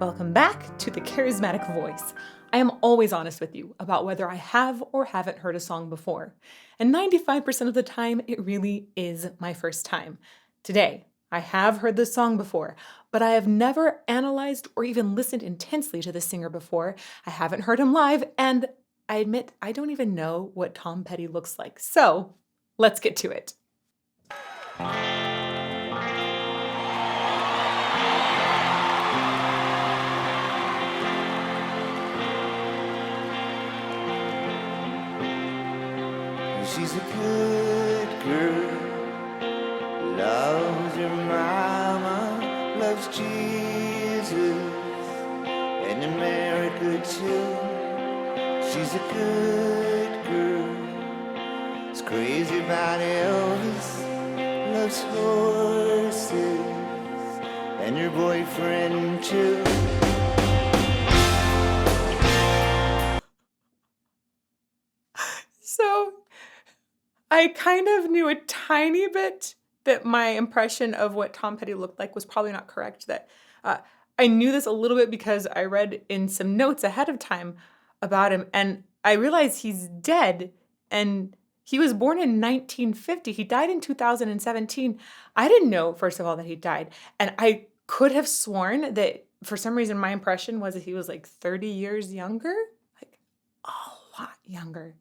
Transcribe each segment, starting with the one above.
Welcome back to the Charismatic Voice. I am always honest with you about whether I have or haven't heard a song before. And 95% of the time, it really is my first time. Today, I have heard this song before, but I have never analyzed or even listened intensely to the singer before. I haven't heard him live, and I admit I don't even know what Tom Petty looks like. So, let's get to it. She's a good girl, loves her mama, loves Jesus, and America too. She's a good girl, is crazy about Elvis, loves horses, and her boyfriend too. So, I kind of knew a tiny bit that my impression of what Tom Petty looked like was probably not correct. That I knew this a little bit because I read in some notes ahead of time about him, and I realized he's dead. And he was born in 1950. He died in 2017. I didn't know, first of all, that he died, and I could have sworn that for some reason my impression was that he was like 30 years younger, like a lot younger.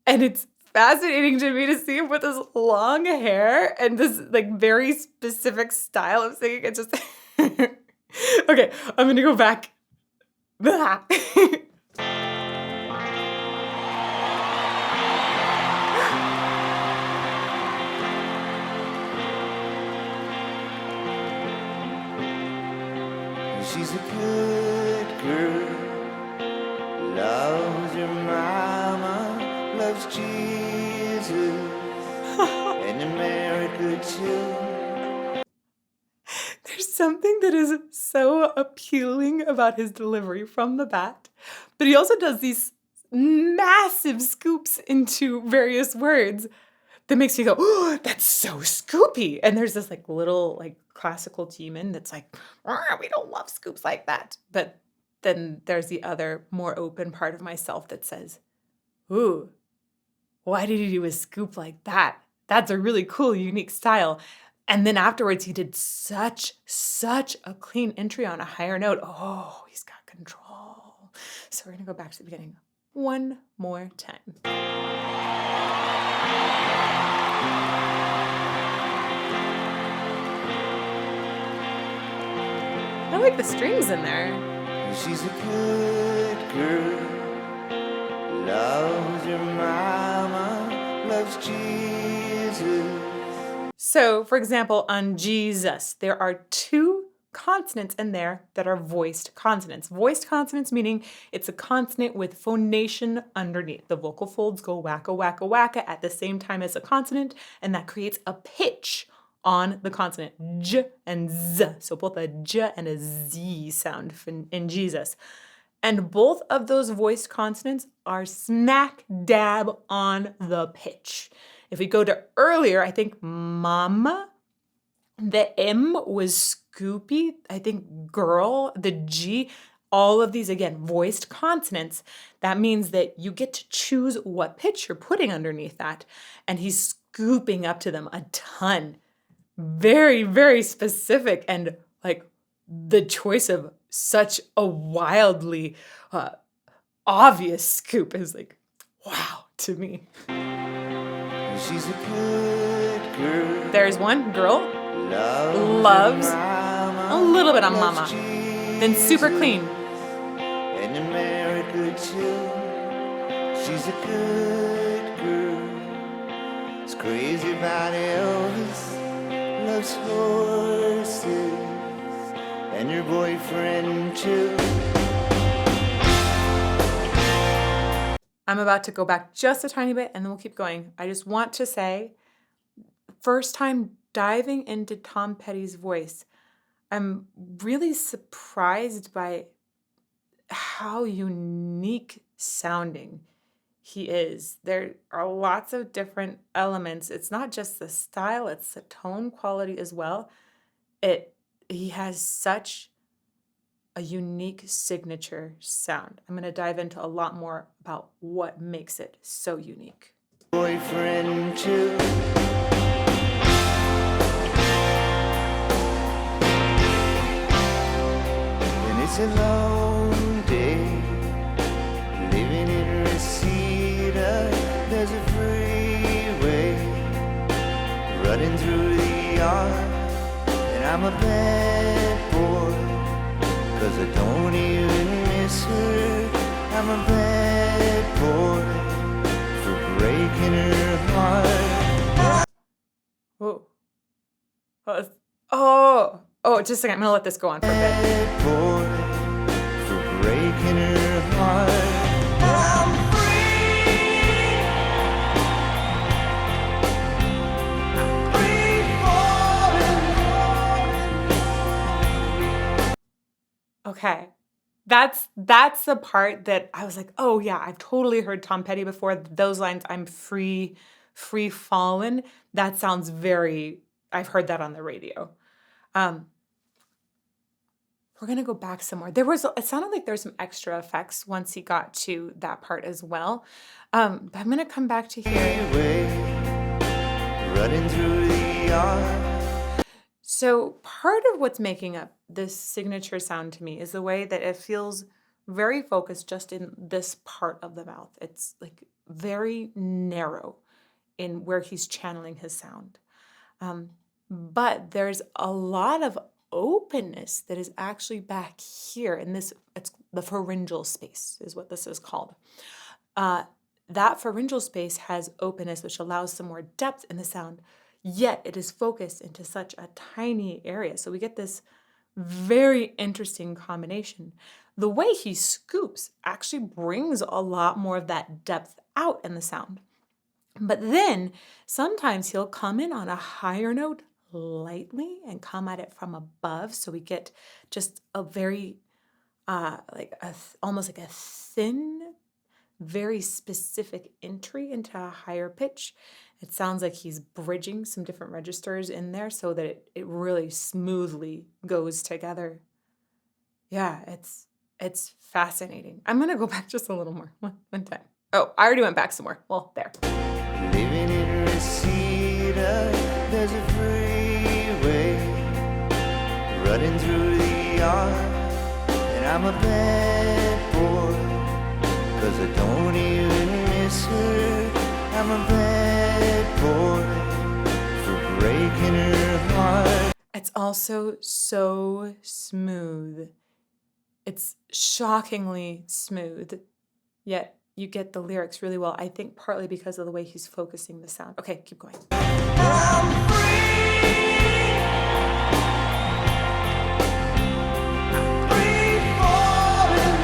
And it's fascinating to me to see him with this long hair and this like very specific style of singing. It's just okay. I'm gonna go back. Blah. She's a good girl, loves her mama, loves Jesus, and America too. There's something that is so appealing about his delivery from the bat, but he also does these massive scoops into various words that makes you go, oh, that's so scoopy. And there's this like little like classical demon that's like, we don't love scoops like that. But then there's the other more open part of myself that says, ooh, why did he do a scoop like that? That's a really cool, unique style. And then afterwards, he did such a clean entry on a higher note. Oh, he's got control. So we're going to go back to the beginning one more time. I like the strings in there. She's a good girl, loves her mama, loves Jesus. So, for example, on Jesus, there are two consonants in there that are voiced consonants. Voiced consonants meaning it's a consonant with phonation underneath. The vocal folds go wacka, wacka, wacka at the same time as a consonant, and that creates a pitch on the consonant J and Z. So both a J and a Z sound in Jesus. And both of those voiced consonants are smack dab on the pitch. If we go to earlier, I think mama, the M was scoopy. I think girl, the G, all of these, again, voiced consonants. That means that you get to choose what pitch you're putting underneath that. And he's scooping up to them a ton. Very, very specific, and like the choice of such a wildly obvious scoop is like, wow, to me. She's a good girl. There's one girl, loves a little bit on mama, then super clean. And America too. She's a good girl. Is crazy about Elvis. Loves horses and your boyfriend too. I'm about to go back just a tiny bit and then we'll keep going. I just want to say, first time diving into Tom Petty's voice, I'm really surprised by how unique sounding he is. There are lots of different elements. It's not just the style, it's the tone quality as well. He has such a unique signature sound. I'm going to dive into a lot more about what makes it so unique. Boyfriend too. And it's a long day living in Reseda. There's a freeway running through the yard, and I'm a bad boy, 'cause I don't even miss her. I'm a bad boy for breaking her heart. Whoa. Just a second. I'm going to let this go on for a bit. Bad boy for breaking her heart. I'm free falling. Okay. That's the part that I was like, oh yeah, I've totally heard Tom Petty before. Those lines, I'm free fallen. That sounds I've heard that on the radio. We're gonna go back somewhere. It sounded like there's some extra effects once he got to that part as well. But I'm gonna come back to here. Running through the yard. So part of what's making up this signature sound to me is the way that it feels very focused just in this part of the mouth. It's like very narrow in where he's channeling his sound. But there's a lot of openness that is actually back here in this. It's the pharyngeal space is what this is called. That pharyngeal space has openness, which allows some more depth in the sound, yet it is focused into such a tiny area. So we get this very interesting combination. The way he scoops actually brings a lot more of that depth out in the sound. But then sometimes he'll come in on a higher note lightly and come at it from above. So we get just a very, almost like a thin, very specific entry into a higher pitch. It sounds like he's bridging some different registers in there so that it really smoothly goes together. Yeah, it's fascinating. I'm going to go back just a little more one time. Oh, I already went back some more. Well, there. Living in Reseda, there's a freeway running through the yard, and I'm a bad boy, 'cause I don't even miss her. I'm a bad boy for breaking her heart. It's also so smooth. It's shockingly smooth, yet you get the lyrics really well. I think partly because of the way he's focusing the sound. Okay, keep going. I'm free falling.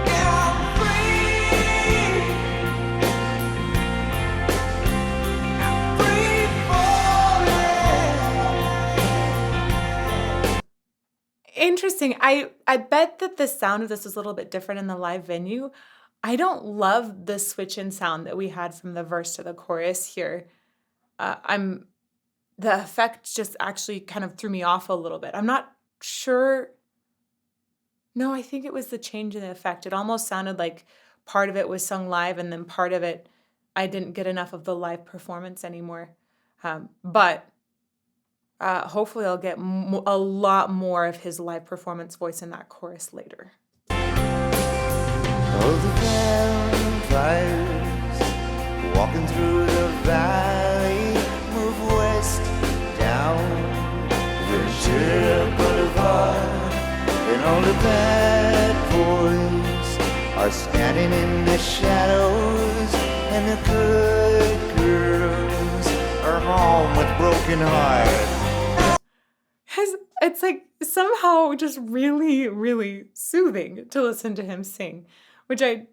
Yeah, I'm free falling. Interesting. I bet that the sound of this is a little bit different in the live venue. I don't love the switch in sound that we had from the verse to the chorus here. The effect just actually kind of threw me off a little bit. I'm not sure. No, I think it was the change in the effect. It almost sounded like part of it was sung live and then part of it, I didn't get enough of the live performance anymore. But hopefully I'll get a lot more of his live performance voice in that chorus later. Oh, the vampires walking through the valley move west down Ventura Boulevard, and all the bad boys are standing in the shadows, and the good girls are home with broken hearts. It's like somehow just really, really soothing to listen to him sing, which I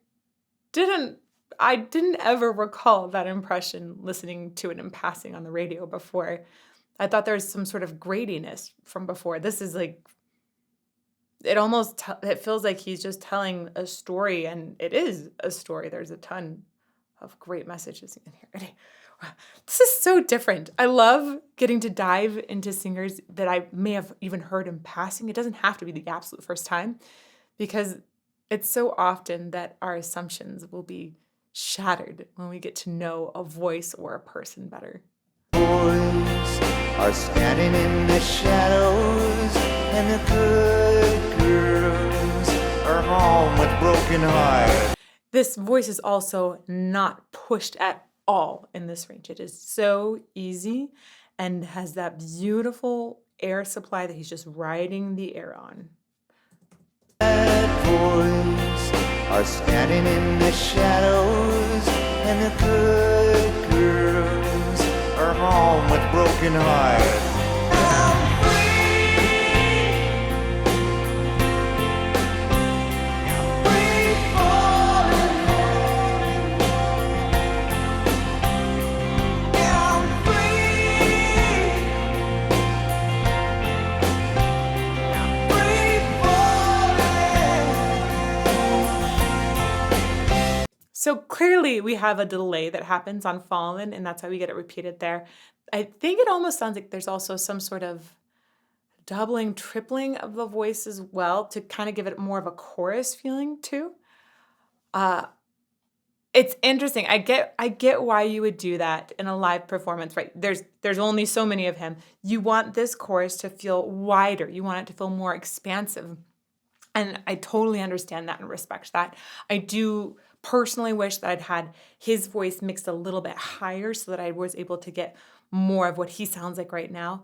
didn't ever recall that impression listening to it in passing on the radio before. I thought there was some sort of gratiness from before. This is like, it feels like he's just telling a story, and it is a story. There's a ton of great messages in here. This is so different. I love getting to dive into singers that I may have even heard in passing. It doesn't have to be the absolute first time because it's so often that our assumptions will be shattered when we get to know a voice or a person better. Boys are standing in the shadows, and the good girls are home with broken hearts. This voice is also not pushed at all in this range. It is so easy and has that beautiful air supply that he's just riding the air on. Bad boys are standing in the shadows, and the good girls are home with broken hearts. So clearly we have a delay that happens on Fallin, and that's why we get it repeated there. I think it almost sounds like there's also some sort of doubling, tripling of the voice as well to kind of give it more of a chorus feeling too. Uh, it's interesting. I get why you would do that in a live performance, right? There's only so many of him. You want this chorus to feel wider. You want it to feel more expansive. And I totally understand that and respect that. I do personally wish that I'd had his voice mixed a little bit higher so that I was able to get more of what he sounds like right now.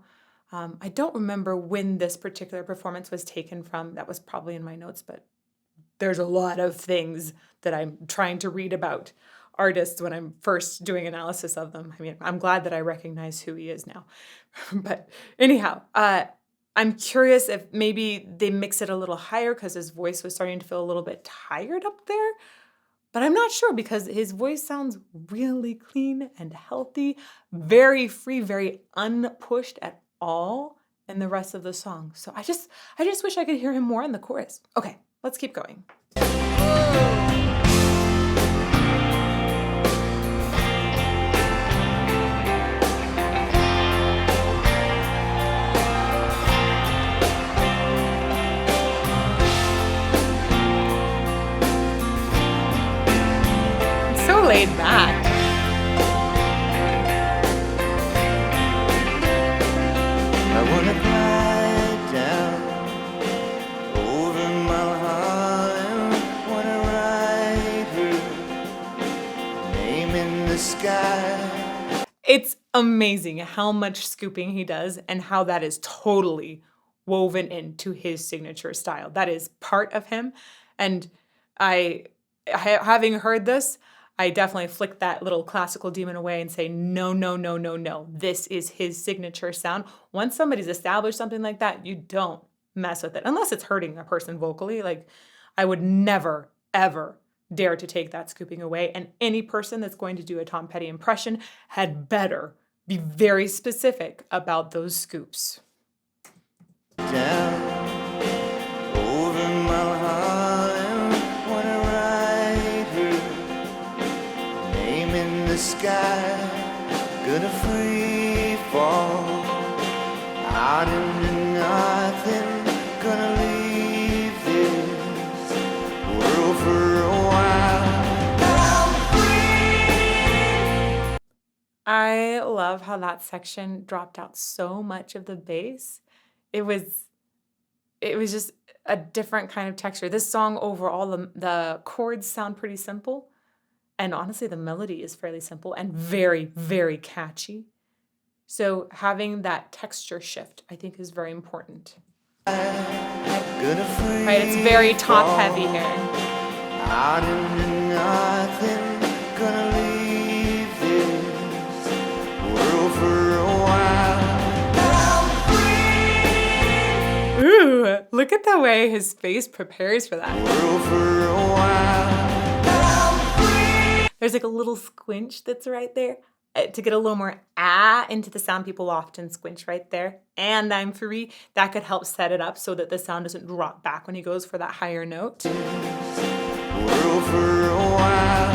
I don't remember when this particular performance was taken from. That was probably in my notes, but there's a lot of things that I'm trying to read about artists when I'm first doing analysis of them. I mean, I'm glad that I recognize who he is now. But anyhow, I'm curious if maybe they mix it a little higher because his voice was starting to feel a little bit tired up there. But I'm not sure because his voice sounds really clean and healthy, very free, very unpushed at all in the rest of the song. So I just wish I could hear him more in the chorus. Okay, let's keep going. Laid back. I wanna glide down over Mount Harlem, wanna write her name in the sky. It's amazing how much scooping he does and how that is totally woven into his signature style. That is part of him. And having heard this, I definitely flick that little classical demon away and say, no, no, no, no, no. This is his signature sound. Once somebody's established something like that, you don't mess with it. Unless it's hurting a person vocally. Like, I would never, ever dare to take that scooping away. And any person that's going to do a Tom Petty impression had better be very specific about those scoops. Down over Mount Harlem, wanna write her name in the sky, gonna free fall out into nothing, gonna leave this world for a while. I love how that section dropped out so much of the bass. It was just a different kind of texture. This song overall, the chords sound pretty simple. And honestly, the melody is fairly simple and very, very catchy. So having that texture shift, I think, is very important. Right, it's very top heavy here. Out into nothing, gonna leave this world for a while. Ooh, look at the way his face prepares for that. World for a while. There's like a little squinch that's right there. To get a little more into the sound, people often squinch right there. And I'm free. That could help set it up so that the sound doesn't drop back when he goes for that higher note. World for a while.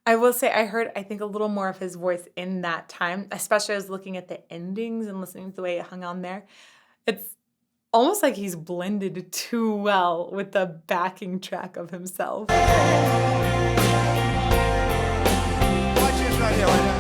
I will say I heard, I think, a little more of his voice in that time, especially I was looking at the endings and listening to the way it hung on there. It's almost like he's blended too well with the backing track of himself. Watch this right here, right here.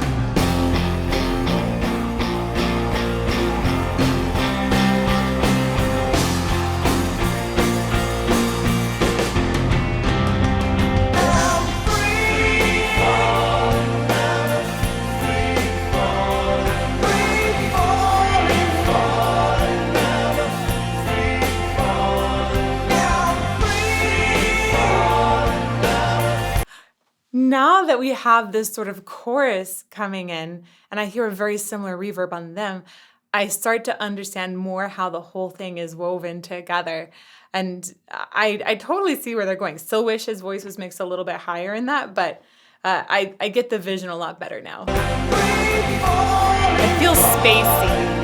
Now that we have this sort of chorus coming in, and I hear a very similar reverb on them, I start to understand more how the whole thing is woven together. And I totally see where they're going. Still wish his voice was mixed a little bit higher in that, but I get the vision a lot better now. It feels spacey.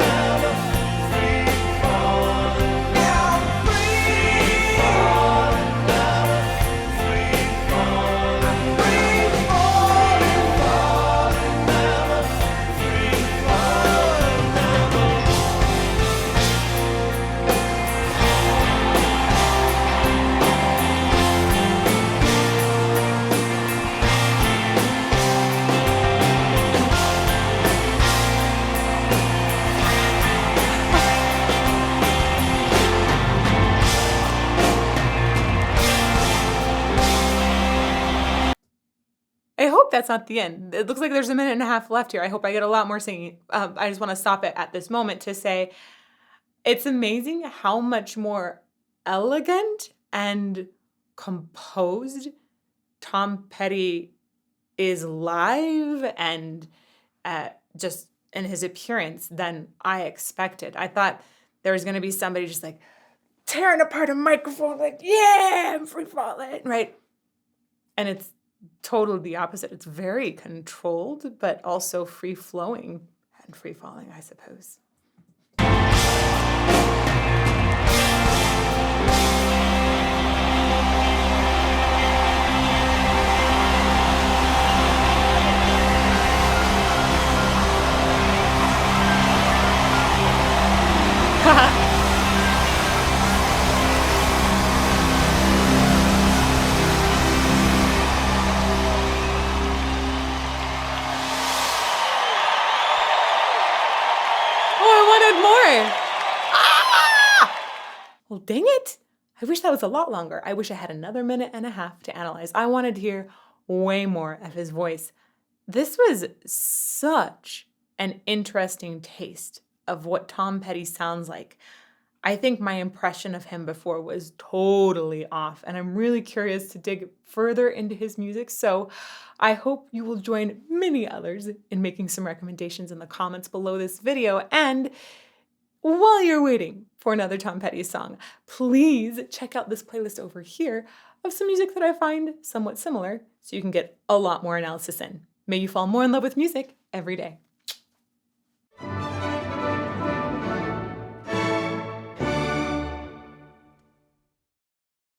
I hope that's not the end. It looks like there's a minute and a half left here. I hope I get a lot more singing. I just want to stop it at this moment to say it's amazing how much more elegant and composed Tom Petty is live and just in his appearance than I expected. I thought there was going to be somebody just like tearing apart a microphone, like, yeah, I'm free falling, right? And it's totally the opposite. It's very controlled, but also free flowing and free falling, I suppose. Well, dang it. I wish that was a lot longer. I wish I had another minute and a half to analyze. I wanted to hear way more of his voice. This was such an interesting taste of what Tom Petty sounds like. I think my impression of him before was totally off, and I'm really curious to dig further into his music. So I hope you will join many others in making some recommendations in the comments below this video. And while you're waiting for another Tom Petty song, please check out this playlist over here of some music that I find somewhat similar so you can get a lot more analysis in. May you fall more in love with music every day.